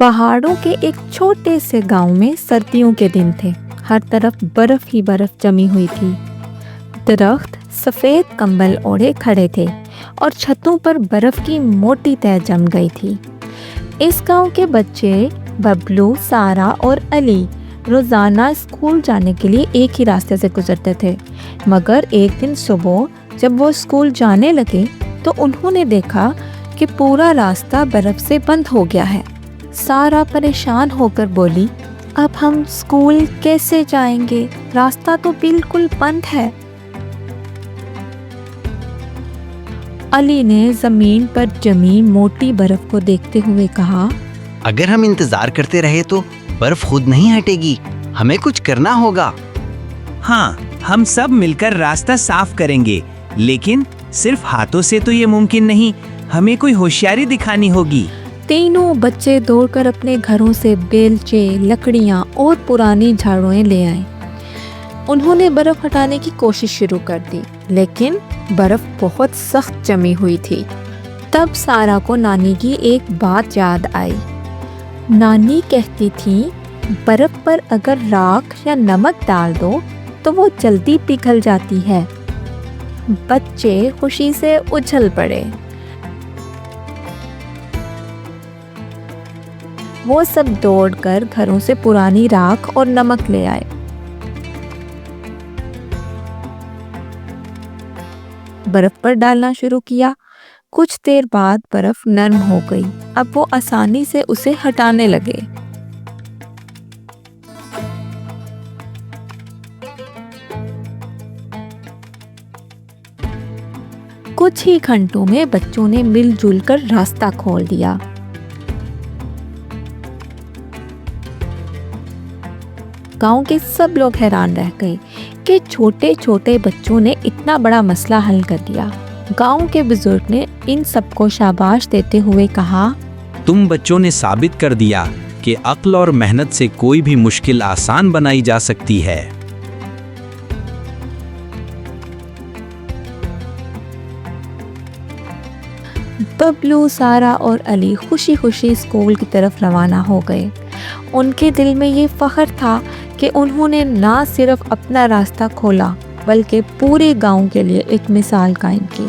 पहाड़ों के एक छोटे से गांव में सर्दियों के दिन थे। हर तरफ बर्फ ही बर्फ जमी हुई थी। दरख्त सफ़ेद कंबल ओढ़े खड़े थे और छतों पर बर्फ की मोटी तह जम गई थी। इस गांव के बच्चे बबलू, सारा और अली रोज़ाना स्कूल जाने के लिए एक ही रास्ते से गुजरते थे। मगर एक दिन सुबह जब वो स्कूल जाने लगे तो उन्होंने देखा कि पूरा रास्ता बर्फ से बंद हो गया है। सारा परेशान होकर बोली, अब हम स्कूल कैसे जाएंगे? रास्ता तो बिल्कुल बंद है। अली ने ज़मीन पर जमी मोटी बर्फ को देखते हुए कहा, अगर हम इंतजार करते रहे तो बर्फ खुद नहीं हटेगी, हमें कुछ करना होगा। हाँ, हम सब मिलकर रास्ता साफ करेंगे, लेकिन सिर्फ हाथों से तो ये मुमकिन नहीं, हमें कोई होशियारी दिखानी होगी। तीनों बच्चे दौड़कर अपने घरों से बेलचे, लकड़ियाँ और पुरानी झाड़ुएं ले आए। उन्होंने बर्फ हटाने की कोशिश शुरू कर दी, लेकिन बर्फ बहुत सख्त जमी हुई थी। तब सारा को नानी की एक बात याद आई। नानी कहती थी, बर्फ पर अगर राख या नमक डाल दो तो वो जल्दी पिघल जाती है। बच्चे खुशी से उछल पड़े। वो सब दौड़कर घरों से पुरानी राख और नमक ले आए। बर्फ पर डालना शुरू किया। कुछ देर बाद बर्फ नरम हो गई। अब वो आसानी से उसे हटाने लगे। कुछ ही घंटों में बच्चों ने मिलजुल कर रास्ता खोल दिया। गांव के सब लोग हैरान रह गए कि छोटे छोटे बच्चों ने इतना बड़ा मसला हल कर दिया। गांव के बुजुर्ग ने इन सबको शाबाश देते हुए कहा, तुम बच्चों ने साबित कर दिया कि अक्ल और मेहनत से कोई भी मुश्किल आसान बनाई जा सकती है। बबलू, सारा और अली खुशी खुशी स्कूल की तरफ रवाना हो गए। उनके दिल में ये फख्र था कि उन्होंने ना सिर्फ अपना रास्ता खोला बल्कि पूरे गांव के लिए एक मिसाल कायम की।